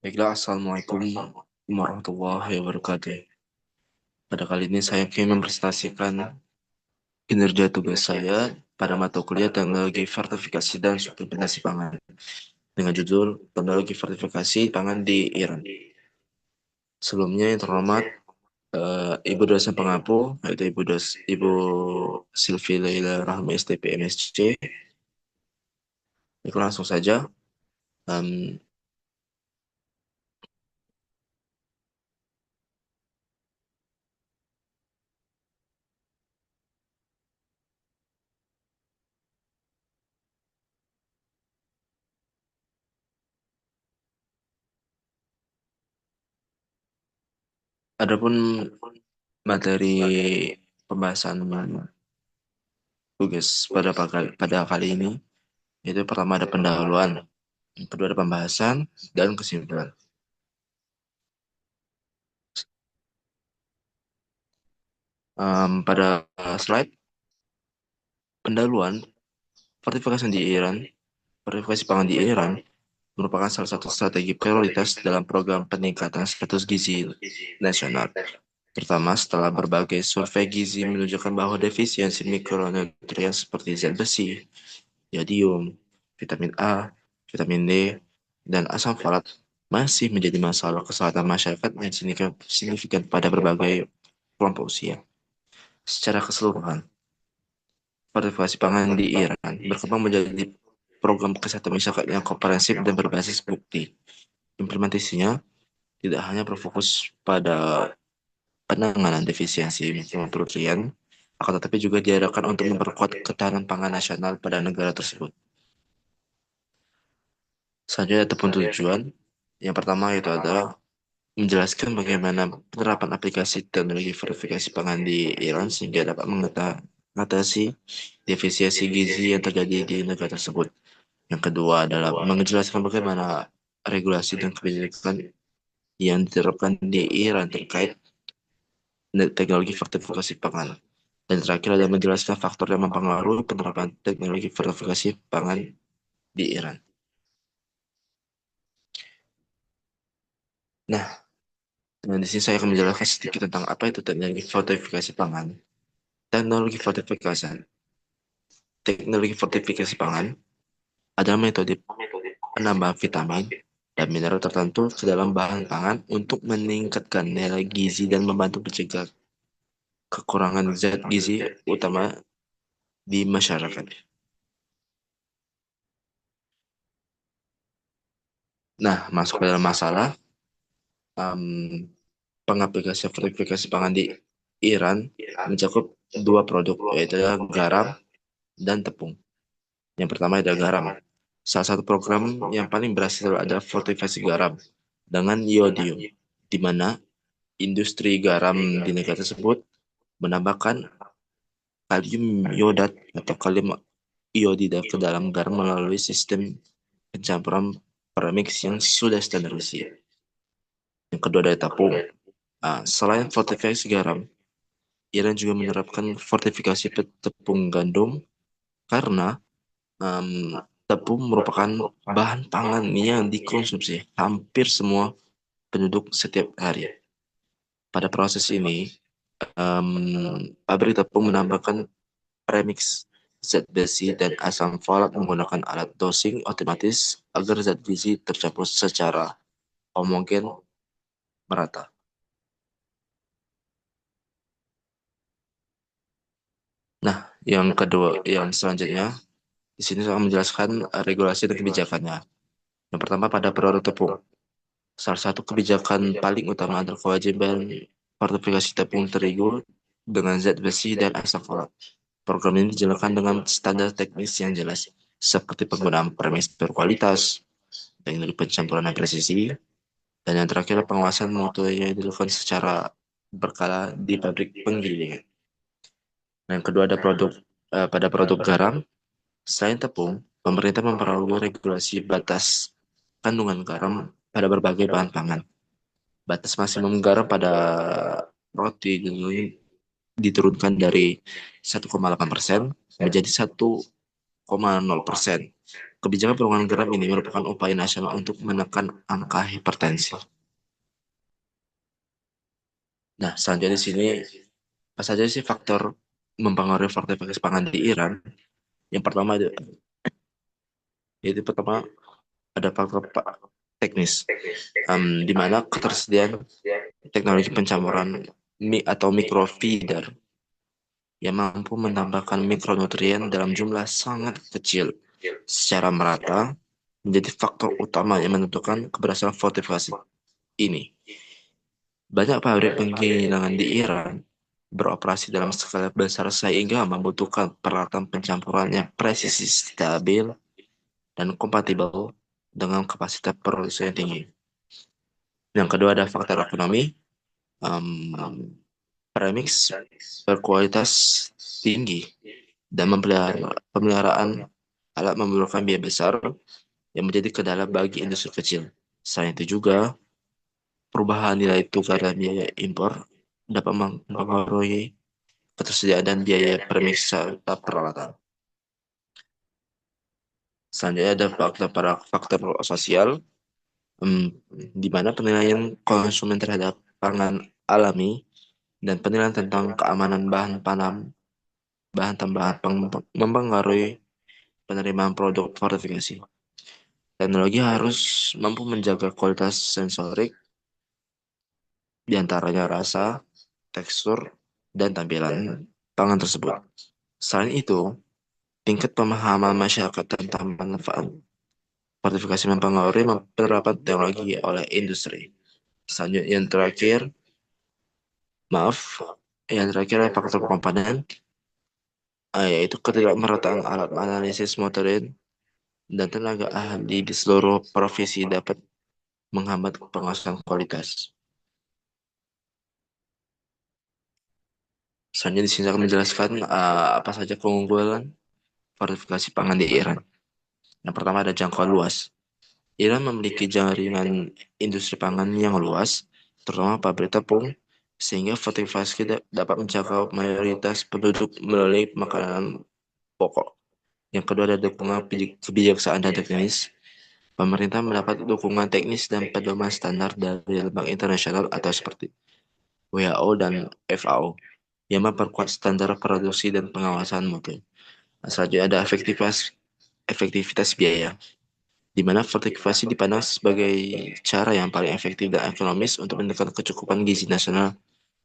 Baiklah, Assalamualaikum warahmatullahi wabarakatuh. Pada kali ini saya ingin mempresentasikan kinerja tugas saya pada mata kuliah Teknologi Fortifikasi dan Suplementasi Pangan dengan judul Teknologi Fortifikasi Pangan di Iran. Sebelumnya yang terhormat Ibu dosen pengampu yaitu Ibu Silvi Laila Rahmi STP MSc. Baiklah, langsung saja. Em, Adapun materi pembahasan tugas pada kali ini, yaitu pertama ada pendahuluan, yang kedua ada pembahasan, dan kesimpulan. Pada slide pendahuluan, fortifikasi di Iran, fortifikasi pangan di Iran merupakan salah satu strategi prioritas dalam program peningkatan status gizi nasional. Pertama, setelah berbagai survei gizi menunjukkan bahwa defisiensi mikronutrien seperti zat besi, yodium, vitamin A, vitamin D, dan asam folat masih menjadi masalah kesehatan masyarakat yang signifikan pada berbagai kelompok usia. Secara keseluruhan, fortifikasi pangan di Iran berkembang menjadi program kesehatan masyarakat yang komprehensif dan berbasis bukti. Implementasinya tidak hanya berfokus pada penanganan defisiensi mikronutrien, akan tetapi juga diarahkan untuk memperkuat ketahanan pangan nasional pada negara tersebut. Selanjutnya ataupun tujuan. Yang pertama itu adalah menjelaskan bagaimana penerapan aplikasi teknologi verifikasi pangan di Iran sehingga dapat mengatasi defisiensi gizi yang terjadi di negara tersebut. Yang kedua adalah menjelaskan bagaimana regulasi dan kebijakan yang diterapkan di Iran terkait teknologi verifikasi pangan. Dan terakhir adalah menjelaskan faktor yang mempengaruhi penerapan teknologi verifikasi pangan di Iran. Nah, di sini saya akan menjelaskan sedikit tentang apa itu teknologi fortifikasi pangan. Teknologi fortifikasi, teknologi fortifikasi pangan adalah metode penambahan vitamin dan mineral tertentu ke dalam bahan pangan untuk meningkatkan nilai gizi dan membantu mencegah kekurangan zat gizi utama di masyarakat. Nah, masuk ke dalam masalah em, pengaplikasian fortifikasi pangan di Iran mencakup dua produk, yaitu garam dan tepung. Yang pertama adalah garam. Salah satu program yang paling berhasil adalah fortifikasi garam dengan iodium, di mana industri garam di negara tersebut menambahkan kalium iodat atau kalium iodida ke dalam garam melalui sistem pencampuran premix yang sudah standarisir. Yang kedua adalah tepung. Selain fortifikasi garam, Iran juga menerapkan fortifikasi tepung gandum karena em, tepung merupakan bahan pangan yang dikonsumsi hampir semua penduduk setiap hari. Pada proses ini, em, pabrik tepung menambahkan premix zat besi dan asam folat menggunakan alat dosing otomatis agar zat gizi tercampur secara homogen merata. Nah, yang kedua, yang selanjutnya, di sini saya akan menjelaskan regulasi dan kebijakannya. Yang pertama pada produk tepung. Salah satu kebijakan paling utama adalah kewajiban sertifikasi tepung terigu dengan zat besi dan asam folat. Program ini dijalankan dengan standar teknis yang jelas, seperti penggunaan premis berkualitas, teknologi pencampuran yang presisi, dan yang terakhir pengawasan mutu yang dilakukan secara berkala di pabrik penggilingan. Nah, yang kedua ada pada produk garam. Selain tepung, pemerintah memperoleh regulasi batas kandungan garam pada berbagai bahan pangan. Batas maksimum garam pada roti diturunkan dari 1,8% menjadi 1,0%. Kebijakan pengurangan garam ini merupakan upaya nasional untuk menekan angka hipertensi. Nah, selanjutnya di sini apa saja sih faktor mempengaruhi fortifikasi pangan di Iran? Yang pertama yaitu pertama ada faktor teknis, di mana ketersediaan teknologi pencampuran atau microfeeder yang mampu menambahkan mikronutrien dalam jumlah sangat kecil secara merata menjadi faktor utama yang menentukan keberhasilan fortifikasi ini. Banyak pabrik penggilingan di Iran beroperasi dalam skala besar sehingga membutuhkan peralatan pencampuran yang presisi, stabil, dan kompatibel dengan kapasitas produksi yang tinggi. Yang kedua ada faktor ekonomi. Premix berkualitas tinggi dan pemeliharaan alat memerlukan biaya besar yang menjadi kendala bagi industri kecil. Selain itu juga, perubahan nilai tukar dan biaya impor dapat mempengaruhi ketersediaan dan biaya premix serta peralatan. Selanjutnya ada faktor sosial, di mana penilaian konsumen terhadap pangan alami dan penilaian tentang keamanan bahan tambahan mempengaruhi penerimaan produk fortifikasi. Teknologi harus mampu menjaga kualitas sensorik, diantaranya rasa, tekstur, dan tampilan pangan tersebut. Selain itu, tingkat pemahaman masyarakat tentang manfaat fortifikasi mempengaruhi penerapan teknologi oleh industri. Selanjutnya maaf, yang terakhir adalah faktor komponen, yaitu ketidakmerataan alat analisis motorin dan tenaga ahli di seluruh provinsi dapat menghambat pengawasan kualitas. Selanjutnya di sini akan menjelaskan apa saja keunggulan fortifikasi pangan di Iran. Yang pertama ada jangkauan luas. Iran memiliki jaringan industri pangan yang luas, terutama pabrik tepung, sehingga fortifikasi dapat menjangkau mayoritas penduduk melalui makanan pokok. Yang kedua ada dukungan kebijaksanaan dan teknis. Pemerintah mendapat dukungan teknis dan pedoman standar dari lembaga internasional atau seperti WHO dan FAO yang memperkuat standar produksi dan pengawasan mutu. Nah, selanjutnya ada efektivitas biaya, di mana fortifikasi dipandang sebagai cara yang paling efektif dan ekonomis untuk menekan kecukupan gizi nasional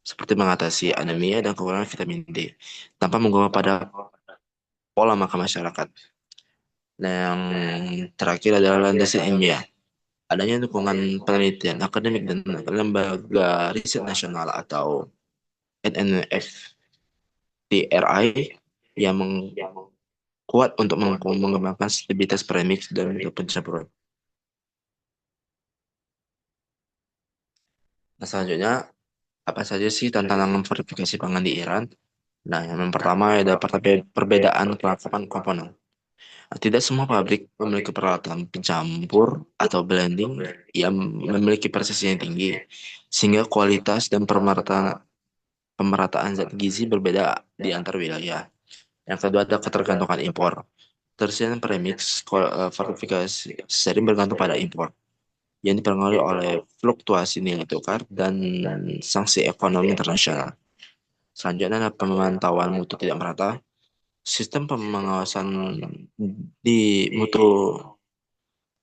seperti mengatasi anemia dan kekurangan vitamin D tanpa mengganggu pada pola makan masyarakat. Nah, yang terakhir adalah landasan ilmiah. Adanya dukungan penelitian akademik dan lembaga riset nasional atau NNFTRI yang kuat untuk mengembangkan stabilitas premix dan pencampuran. Nah, selanjutnya, apa saja sih tantangan verifikasi pangan di Iran? Nah, yang pertama ada perbedaan kelengkapan komponen. Nah, tidak semua pabrik memiliki peralatan pencampur atau blending yang memiliki presisi yang tinggi, sehingga kualitas dan pemerataan zat gizi berbeda di antar wilayah. Yang kedua ada ketergantungan impor. Tersediaan premix fortifikasi sering bergantung pada impor yang dipengaruhi oleh fluktuasi nilai tukar dan sanksi ekonomi internasional. Selanjutnya ada pemantauan mutu tidak merata. Sistem pengawasan di mutu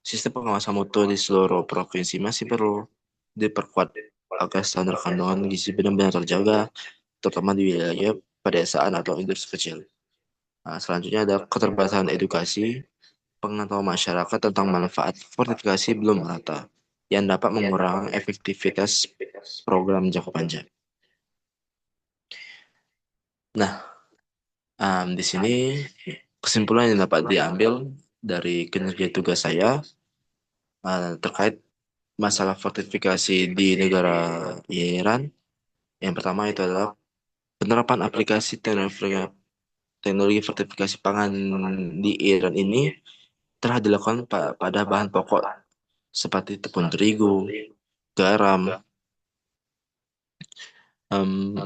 Sistem pengawasan mutu di seluruh provinsi masih perlu diperkuat agar standar kandungan gizi benar-benar terjaga, terutama di wilayah pedesaan atau industri kecil. Nah, selanjutnya ada keterbatasan edukasi, pengetahuan masyarakat tentang manfaat fortifikasi belum merata, yang dapat mengurangi efektivitas program jangka panjang. Nah, di sini kesimpulan yang dapat diambil dari kinerja tugas saya terkait masalah fortifikasi di negara Iran. Yang pertama itu adalah penerapan aplikasi teknologi fortifikasi pangan di Iran ini telah dilakukan pada bahan pokok seperti tepung terigu, garam, em,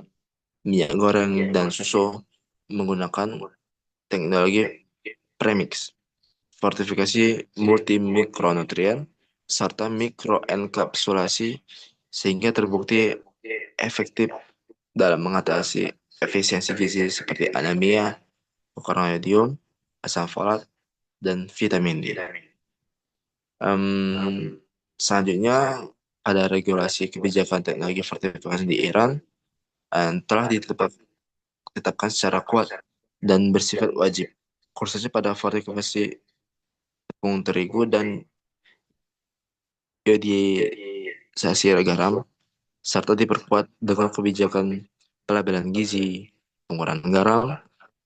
minyak goreng, dan susu menggunakan teknologi premix. fortifikasi multimikronutrien, serta mikroenkapsulasi sehingga terbukti efektif dalam mengatasi efisiensi gizi seperti anemia, kekurangan yodium, asam folat, dan vitamin D. Selanjutnya, ada regulasi kebijakan teknologi fortifikasi di Iran telah ditetapkan secara kuat dan bersifat wajib, khususnya pada fortifikasi tepung terigu dan iodisasi garam, serta diperkuat dengan kebijakan pelabelan gizi, pengurangan garam,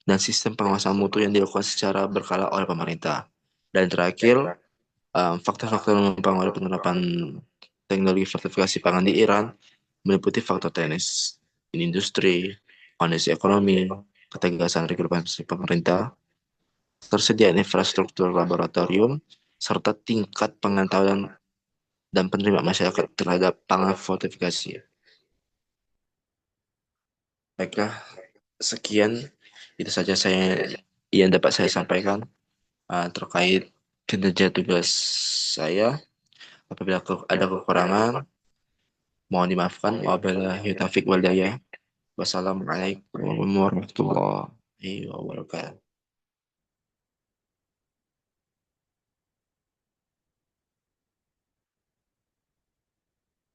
dan sistem pengawasan mutu yang dilakukan secara berkala oleh pemerintah. Dan terakhir, faktor-faktor yang mempengaruhi penerapan teknologi fortifikasi pangan di Iran meliputi faktor teknis industri, kondisi ekonomi, ketegasan regulasi pemerintah, tersediaan infrastruktur laboratorium, serta tingkat pengetahuan dan penerima masyarakat terhadap pangan fortifikasi. Baiklah, sekian itu saja yang dapat saya sampaikan terkait kinerja tugas saya. Apabila ada kekurangan, mohon dimaafkan. Wabillahi taufiq wal hidayah. Wassalamualaikum warahmatullahi wabarakatuh.